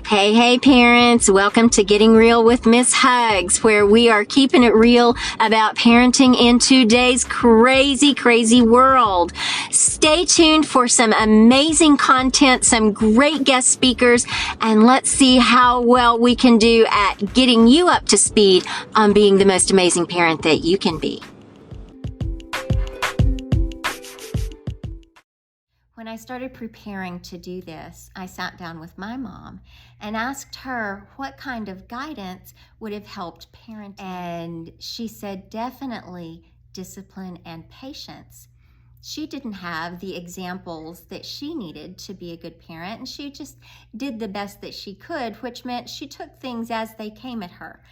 Hey, hey, parents. Welcome to Getting Real with Miss Hugs, where we are keeping it real about parenting in today's crazy, crazy world. Stay tuned for some amazing content, some great guest speakers, and let's see how well we can do at getting you up to speed on being the most amazing parent that you can be. When I started preparing to do this, I sat down with my mom and asked her what kind of guidance would have helped parent. And she said, definitely discipline and patience. She didn't have the examples that she needed to be a good parent, and she just did the best that she could, which meant she took things as they came at her,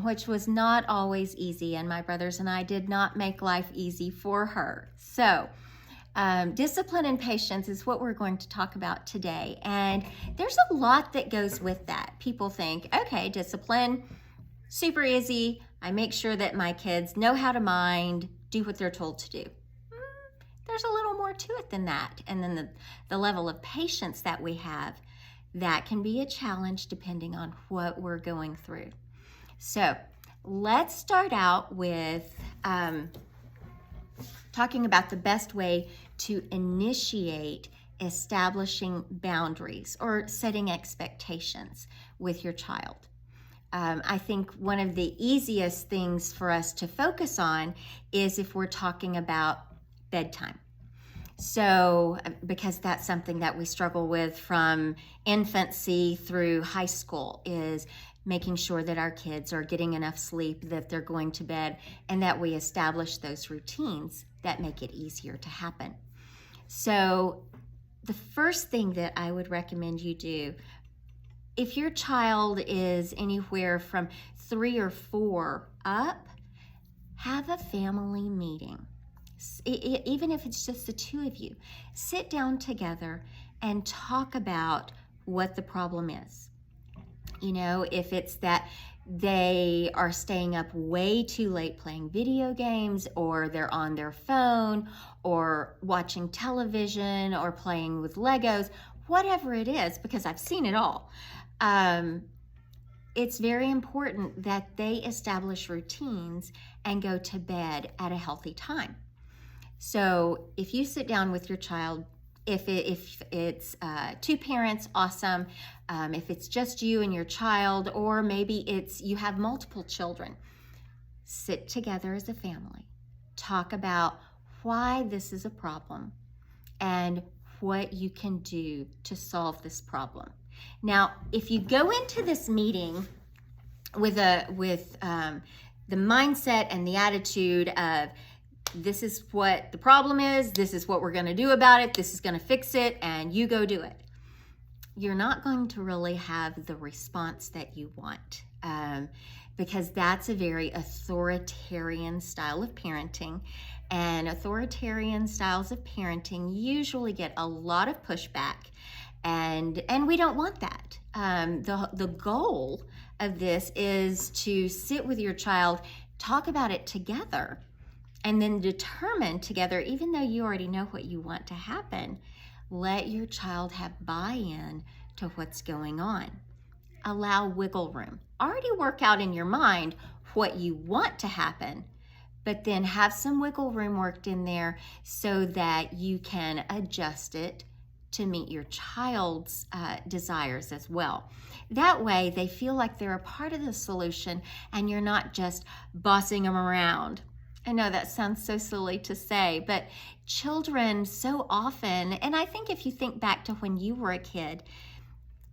which was not always easy. And my brothers and I did not make life easy for her. So discipline and patience is what we're going to talk about today. And there's a lot that goes with that. People think, okay, discipline, super easy. I make sure that my kids know how to mind, do what they're told to do. There's a little more to it than that. And then the level of patience that we have, that can be a challenge depending on what we're going through. So let's start out with talking about the best way to initiate establishing boundaries or setting expectations with your child. I think one of the easiest things for us to focus on is if we're talking about bedtime. So, because that's something that we struggle with from infancy through high school, is making sure that our kids are getting enough sleep, that they're going to bed, and that we establish those routines that make it easier to happen. So the first thing that I would recommend you do, if your child is anywhere from 3 or 4 up, have a family meeting. Even if it's just the two of you, sit down together and talk about what the problem is. You know, if it's that they are staying up way too late playing video games, or they're on their phone, or watching television, or playing with Legos, whatever it is, because I've seen it all. It's very important that they establish routines and go to bed at a healthy time. So if you sit down with your child, if it's 2 parents, awesome. If it's just you and your child, or maybe it's you have multiple children, sit together as a family. Talk about why this is a problem and what you can do to solve this problem. Now, if you go into this meeting with the mindset and the attitude of, this is what the problem is, this is what we're going to do about it, this is going to fix it, and you go do it, you're not going to really have the response that you want, because that's a very authoritarian style of parenting, and authoritarian styles of parenting usually get a lot of pushback, and we don't want that. The goal of this is to sit with your child, talk about it together, and then determine together, even though you already know what you want to happen, let your child have buy-in to what's going on. Allow wiggle room. Already work out in your mind what you want to happen, but then have some wiggle room worked in there so that you can adjust it to meet your child's desires as well. That way they feel like they're a part of the solution and you're not just bossing them around. I know that sounds so silly to say, but children so often, and I think if you think back to when you were a kid,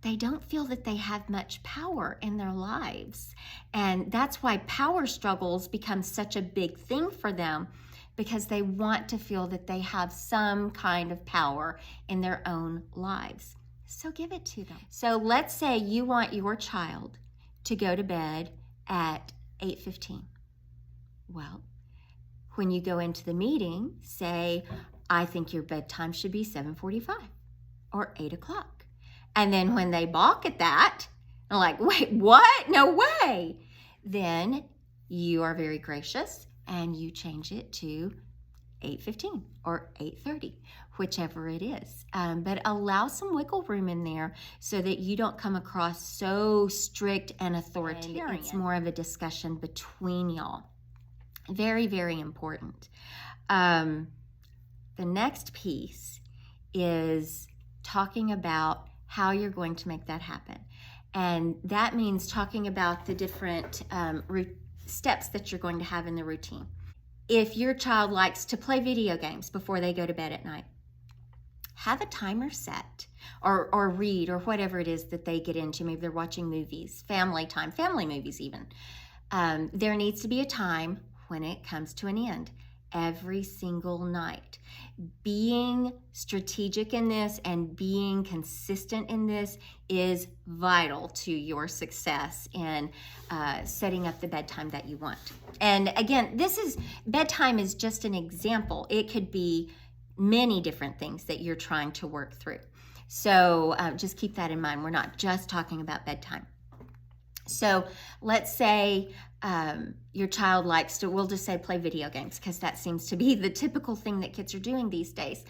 they don't feel that they have much power in their lives. And that's why power struggles become such a big thing for them, because they want to feel that they have some kind of power in their own lives. So give it to them. So let's say you want your child to go to bed at 8:15. Well, when you go into the meeting, say, I think your bedtime should be 7:45 or 8 o'clock. And then when they balk at that, they're like, wait, what? No way. Then you are very gracious and you change it to 8:15 or 8:30, whichever it is. But allow some wiggle room in there so that you don't come across so strict and authoritarian. It's more of a discussion between y'all. Very, very important. The next piece is talking about how you're going to make that happen. And that means talking about the different steps that you're going to have in the routine. If your child likes to play video games before they go to bed at night, have a timer set, or read, or whatever it is that they get into. Maybe they're watching movies, family time, family movies even. There needs to be a time when it comes to an end every single night. Being strategic in this and being consistent in this is vital to your success in setting up the bedtime that you want. And again, bedtime is just an example. It could be many different things that you're trying to work through. So just keep that in mind. We're not just talking about bedtime. So let's say your child likes to, we'll just say play video games, because that seems to be the typical thing that kids are doing these days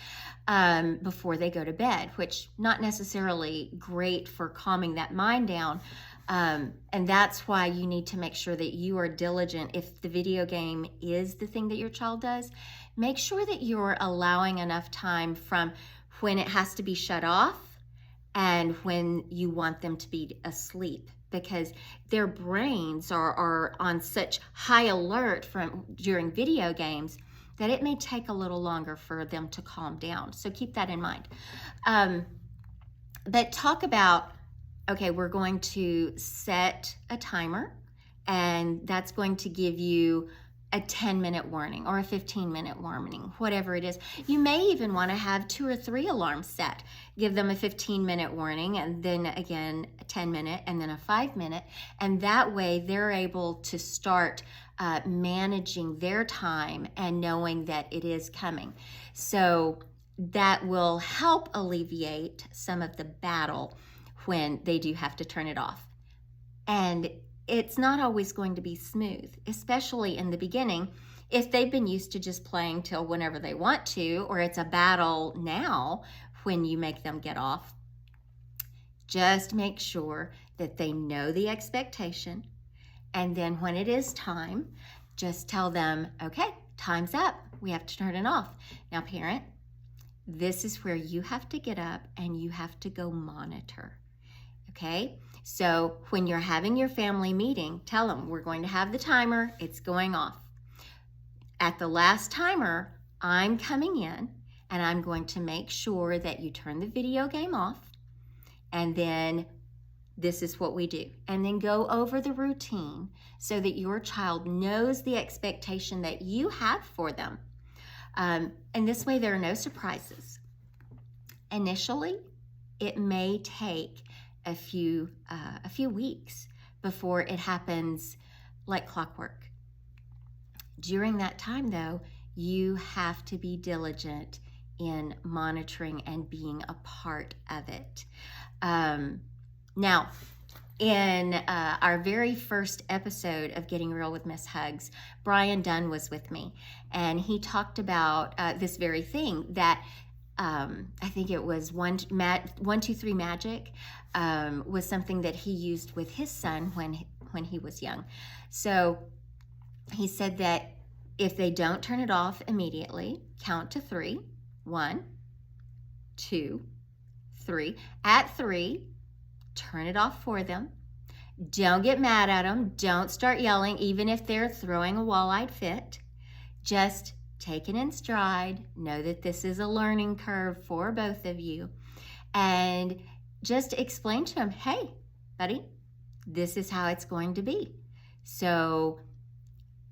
before they go to bed, which not necessarily great for calming that mind down. And that's why you need to make sure that you are diligent. If the video game is the thing that your child does, make sure that you're allowing enough time from when it has to be shut off and when you want them to be asleep, because their brains are on such high alert during video games that it may take a little longer for them to calm down. So keep that in mind. But talk about, okay, we're going to set a timer, and that's going to give you a 10-minute warning or a 15-minute warning, whatever it is. You may even want to have 2 or 3 alarms set. Give them a 15-minute warning, and then again a 10-minute, and then a 5-minute. And that way they're able to start managing their time and knowing that it is coming. So that will help alleviate some of the battle when they do have to turn it off. And it's not always going to be smooth, especially in the beginning. If they've been used to just playing till whenever they want to, or it's a battle now when you make them get off, just make sure that they know the expectation. And then when it is time, just tell them, okay, time's up. We have to turn it off. Now, parent, this is where you have to get up and you have to go monitor. Okay, so when you're having your family meeting, tell them we're going to have the timer, it's going off. At the last timer, I'm coming in and I'm going to make sure that you turn the video game off, and then this is what we do. And then go over the routine so that your child knows the expectation that you have for them. And this way there are no surprises. Initially, it may take a few weeks before it happens like clockwork. During that time, though, you have to be diligent in monitoring and being a part of it. Now, in our very first episode of Getting Real with Miss Hugs, Brian Dunn was with me, and he talked about this very thing that I think it was 1, 2, 3 Magic was something that he used with his son when he was young. So he said that if they don't turn it off immediately, count to 3. 1, 2, 3. At 3, turn it off for them. Don't get mad at them. Don't start yelling, even if they're throwing a wall-eyed fit. Just take it in stride. Know that this is a learning curve for both of you. And just explain to them, hey, buddy, this is how it's going to be. So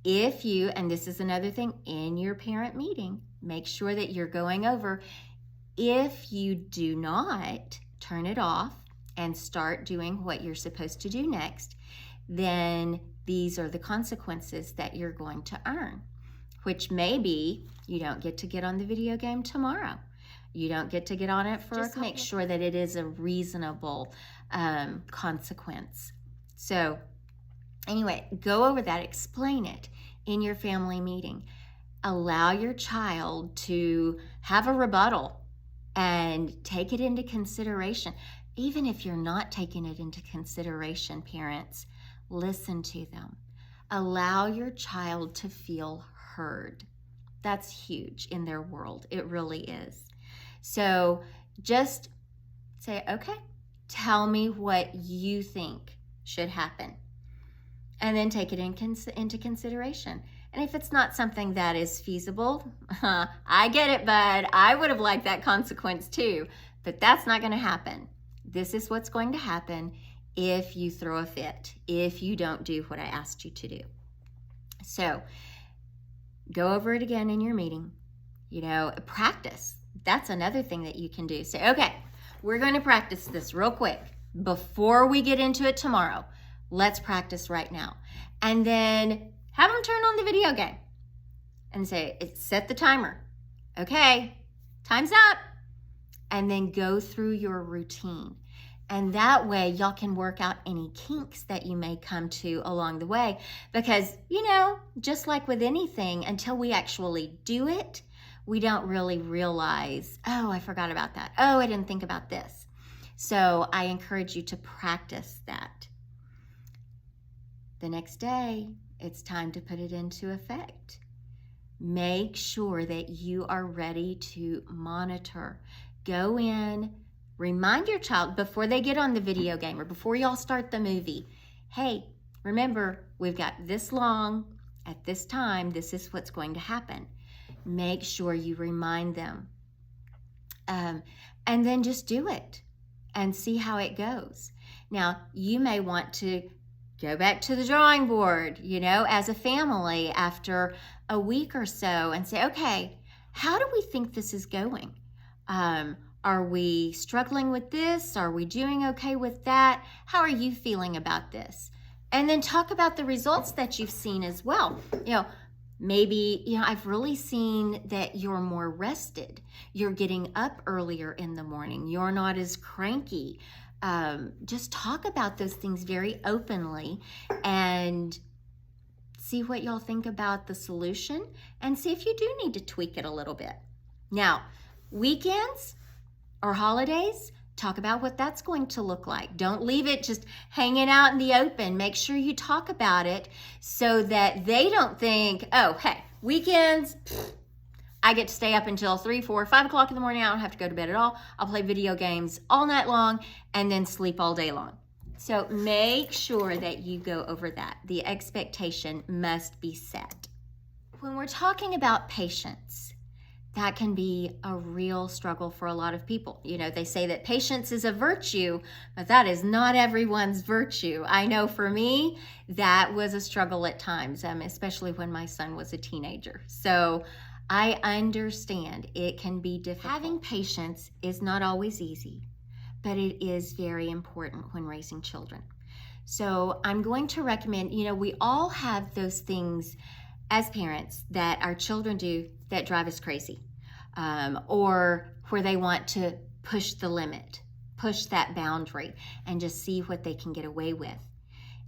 if you, and this is another thing in your parent meeting, make sure that you're going over, if you do not turn it off and start doing what you're supposed to do next, then these are the consequences that you're going to earn, which may be you don't get to get on the video game tomorrow. You don't get to get on it for just make sure that it is a reasonable consequence. So anyway, go over that, explain it in your family meeting. allow your child to have a rebuttal and take it into consideration. Even if you're not taking it into consideration, parents, listen to them. Allow your child to feel heard. That's huge in their world. It really is. So just say, okay, tell me what you think should happen. And then take it into consideration. And if it's not something that is feasible, I get it, bud. I would have liked that consequence too, but that's not going to happen. This is what's going to happen if you throw a fit, if you don't do what I asked you to do. So go over it again in your meeting. Practice. That's another thing that you can do. Say, okay, we're going to practice this real quick before we get into it tomorrow. Let's practice right now. And then have them turn on the video game and say, set the timer. Okay, time's up. And then go through your routine. And that way y'all can work out any kinks that you may come to along the way. Because, just like with anything, until we actually do it, we don't really realize, oh, I forgot about that. Oh, I didn't think about this. So I encourage you to practice that. The next day, it's time to put it into effect. Make sure that you are ready to monitor. Go in, remind your child before they get on the video game or before y'all start the movie, hey, remember, we've got this long, at this time, this is what's going to happen. Make sure you remind them. And then just do it and see how it goes. Now, you may want to go back to the drawing board, as a family after a week or so and say, okay, how do we think this is going? Are we struggling with this? Are we doing okay with that? How are you feeling about this? And then talk about the results that you've seen as well. Maybe, I've really seen that you're more rested. You're getting up earlier in the morning. You're not as cranky. Just talk about those things very openly and see what y'all think about the solution and see if you do need to tweak it a little bit. Now, weekends or holidays, talk about what that's going to look like. Don't leave it just hanging out in the open. Make sure you talk about it so that they don't think, oh, hey, weekends, I get to stay up until 3, 4, 5 o'clock in the morning. I don't have to go to bed at all. I'll play video games all night long and then sleep all day long. So make sure that you go over that. The expectation must be set. When we're talking about patience, that can be a real struggle for a lot of people. They say that patience is a virtue, but that is not everyone's virtue. I know for me, that was a struggle at times, especially when my son was a teenager. So I understand it can be difficult. Having patience is not always easy, but it is very important when raising children. So I'm going to recommend, we all have those things as parents that our children do that drive us crazy, or where they want to push the limit, push that boundary, and just see what they can get away with.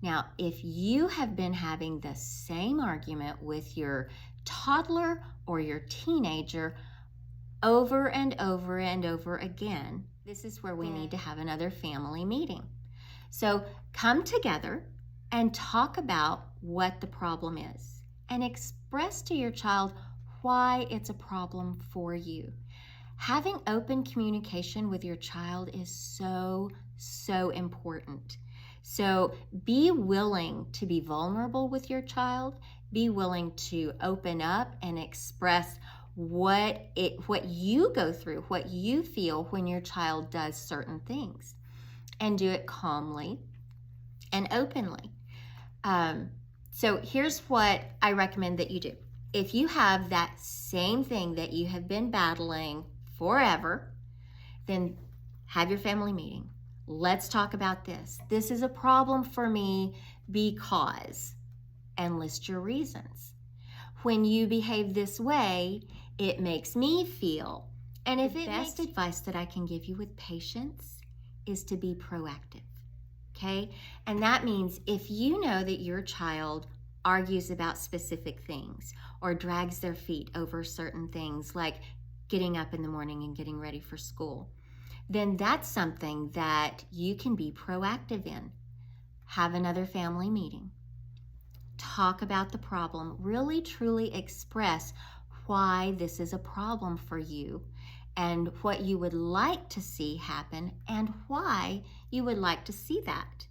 Now, if you have been having the same argument with your toddler or your teenager over and over and over again, this is where we need to have another family meeting. So come together and talk about what the problem is and express to your child why it's a problem for you. Having open communication with your child is so, so important. So be willing to be vulnerable with your child. Be willing to open up and express what you go through, what you feel when your child does certain things, and do it calmly and openly. So here's what I recommend that you do. If you have that same thing that you have been battling forever, then have your family meeting. Let's talk about this. This is a problem for me because, and list your reasons. When you behave this way, it makes me feel. And if the best advice that I can give you with patience is to be proactive, okay? And that means if you know that your child argues about specific things or drags their feet over certain things like getting up in the morning and getting ready for school, then that's something that you can be proactive in. Have another family meeting. Talk about the problem. Really, truly express why this is a problem for you and what you would like to see happen and why you would like to see that.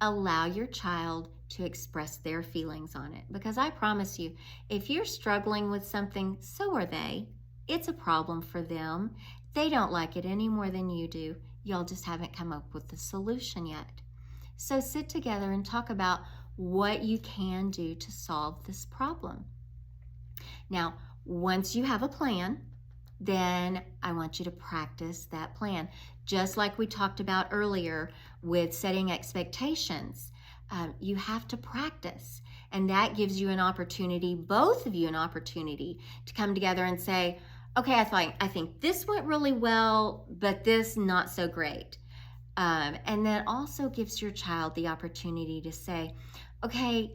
Allow your child to express their feelings on it, because I promise you, if you're struggling with something, so are they. It's a problem for them. They don't like it any more than you do. Y'all just haven't come up with the solution yet. So sit together and talk about what you can do to solve this problem. Now, once you have a plan, then I want you to practice that plan. Just like we talked about earlier with setting expectations, you have to practice. And that gives you an opportunity, both of you an opportunity, to come together and say, okay, I think this went really well, but this not so great. And that also gives your child the opportunity to say, okay,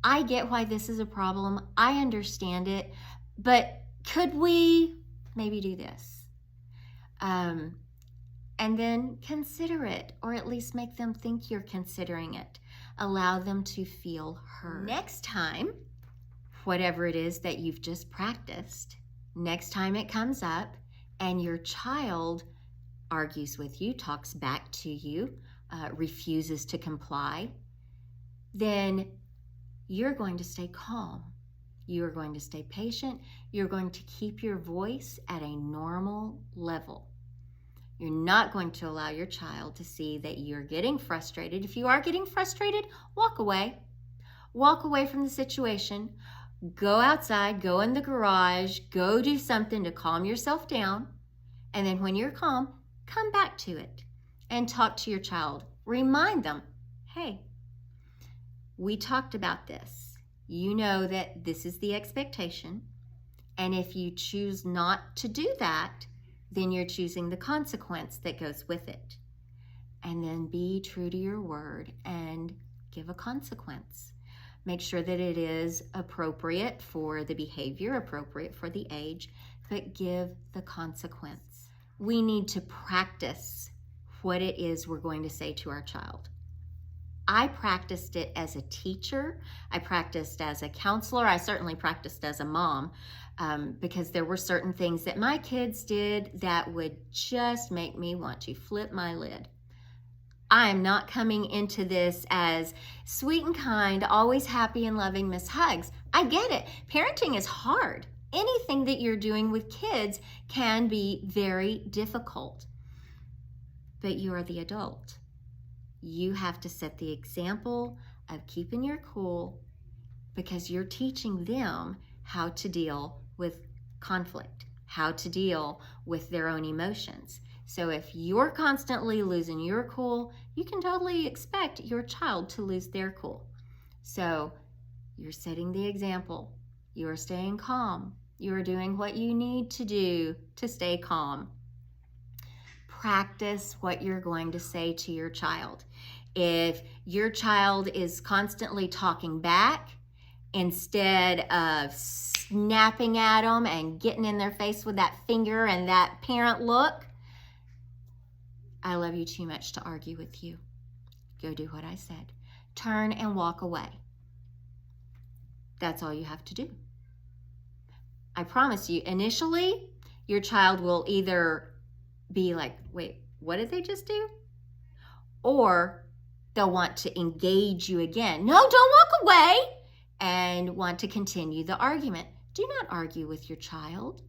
I get why this is a problem. I understand it, but could we maybe do this? And then consider it, or at least make them think you're considering it. Allow them to feel heard. Next time, whatever it is that you've just practiced, next time it comes up and your child argues with you, talks back to you, refuses to comply, then you're going to stay calm. You're going to stay patient. You're going to keep your voice at a normal level. You're not going to allow your child to see that you're getting frustrated. If you are getting frustrated, walk away. Walk away from the situation. Go outside, go in the garage, go do something to calm yourself down. And then when you're calm, come back to it and talk to your child. Remind them, hey, we talked about this. You know that this is the expectation. And if you choose not to do that, then you're choosing the consequence that goes with it. And then be true to your word and give a consequence. Make sure that it is appropriate for the behavior, appropriate for the age, but give the consequence. We need to practice what it is we're going to say to our child. I practiced it as a teacher. I practiced as a counselor. I certainly practiced as a mom because there were certain things that my kids did that would just make me want to flip my lid. I am not coming into this as sweet and kind, always happy and loving Miss Hugs. I get it. Parenting is hard. Anything that you're doing with kids can be very difficult. But you are the adult. You have to set the example of keeping your cool because you're teaching them how to deal with conflict, how to deal with their own emotions. So if you're constantly losing your cool, you can totally expect your child to lose their cool. So you're setting the example. You are staying calm. You are doing what you need to do to stay calm. Practice what you're going to say to your child. If your child is constantly talking back instead of snapping at them and getting in their face with that finger and that parent look, I love you too much to argue with you. Go do what I said. Turn and walk away. That's all you have to do. I promise you, initially, your child will either be like, wait, what did they just do? Or they'll want to engage you again. No, don't walk away, and want to continue the argument. Do not argue with your child.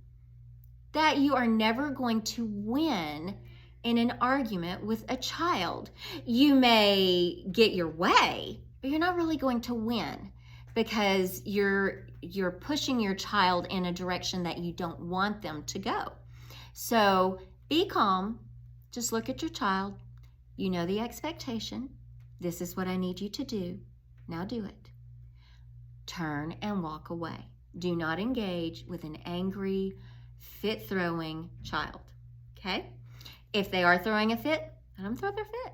That you are never going to win in an argument with a child. You may get your way, but you're not really going to win because you're pushing your child in a direction that you don't want them to go. So be calm. Just look at your child. You know the expectation. This is what I need you to do. Now do it. Turn and walk away. Do not engage with an angry, fit-throwing child. Okay? If they are throwing a fit, let them throw their fit.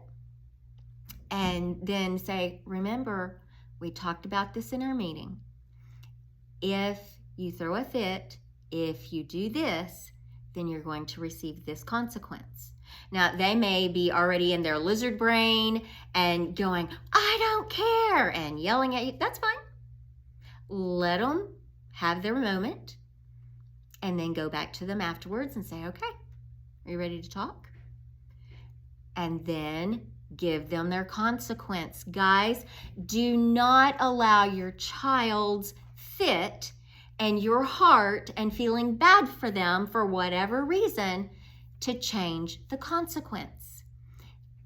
And then say, remember, We talked about this in our meeting. If you throw a fit, if you do this, then you're going to receive this consequence. Now, they may be already in their lizard brain and going, I don't care, and yelling at you. That's fine. Let them have their moment and then go back to them afterwards and say, okay, are you ready to talk? And then give them their consequence. Guys, do not allow your child's fit and your heart and feeling bad for them for whatever reason to change the consequence.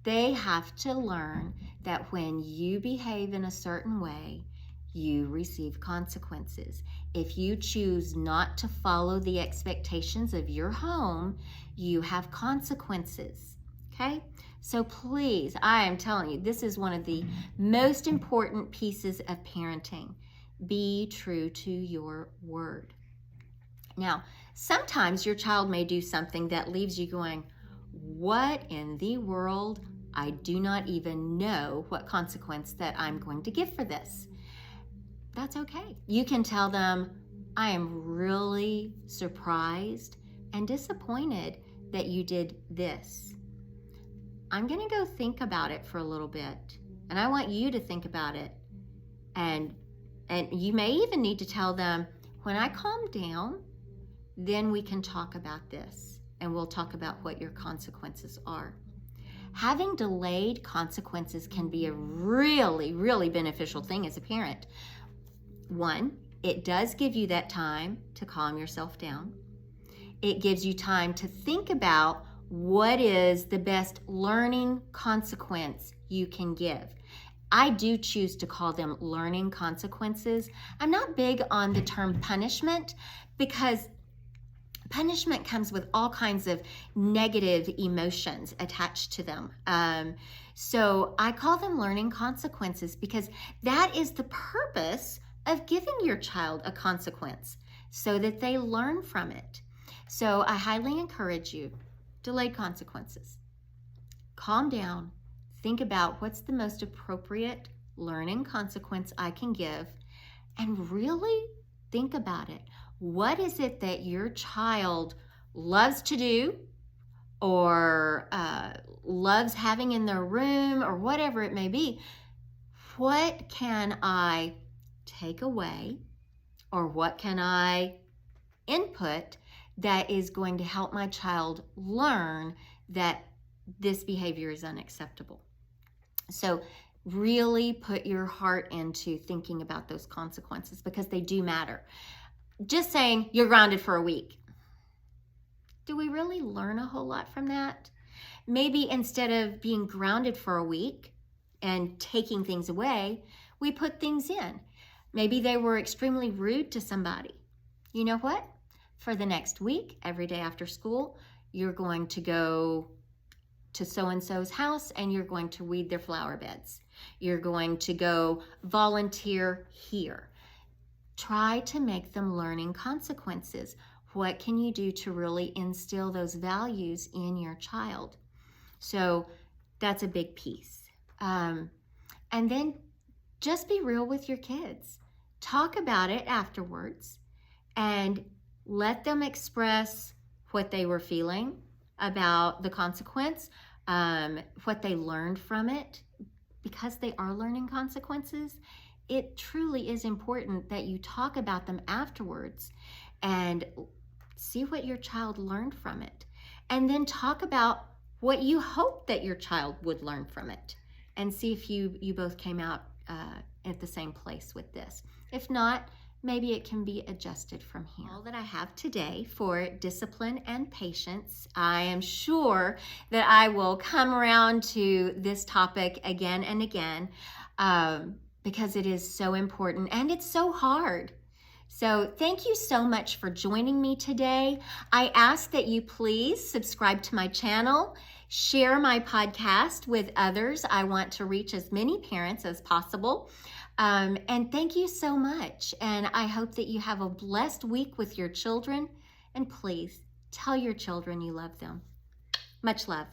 They have to learn that when you behave in a certain way, you receive consequences. If you choose not to follow the expectations of your home, you have consequences. Okay? So please, I am telling you, this is one of the most important pieces of parenting. Be true to your word. Now, sometimes your child may do something that leaves you going, what in the world? I do not even know what consequence that I'm going to give for this. That's okay. You can tell them, I am really surprised and disappointed that you did this. I'm going to go think about it for a little bit, and I want you to think about it. And you may even need to tell them, when I calm down, then we can talk about this, and we'll talk about what your consequences are. Having delayed consequences can be a really, really beneficial thing as a parent. One, it does give you that time to calm yourself down. It gives you time to think about what is the best learning consequence you can give. I do choose to call them learning consequences. I'm not big on the term punishment because punishment comes with all kinds of negative emotions attached to them. So I call them learning consequences because that is the purpose of giving your child a consequence so that they learn from it. So I highly encourage you, delayed consequences. Calm down, think about what's the most appropriate learning consequence I can give, and really think about it. What is it that your child loves to do or loves having in their room or whatever it may be? What can I take away or what can I input that is going to help my child learn that this behavior is unacceptable? So really put your heart into thinking about those consequences because they do matter. Just saying you're grounded for a week. Do we really learn a whole lot from that? Maybe instead of being grounded for a week and taking things away, we put things in. Maybe they were extremely rude to somebody. You know what? For the next week, every day after school, you're going to go to so-and-so's house and you're going to weed their flower beds. You're going to go volunteer here. Try to make them learning consequences. What can you do to really instill those values in your child? So that's a big piece. And then just be real with your kids. Talk about it afterwards and let them express what they were feeling about the consequence, what they learned from it, because they are learning consequences. It truly is important that you talk about them afterwards and see what your child learned from it. And then talk about what you hope that your child would learn from it and see if you both came out at the same place with this. If not, maybe it can be adjusted from here. All that I have today for discipline and patience. I am sure that I will come around to this topic again and again because it is so important and it's so hard. So thank you so much for joining me today. I ask that you please subscribe to my channel, share my podcast with others. I want to reach as many parents as possible. And thank you so much. And I hope that you have a blessed week with your children. And please tell your children you love them. Much love.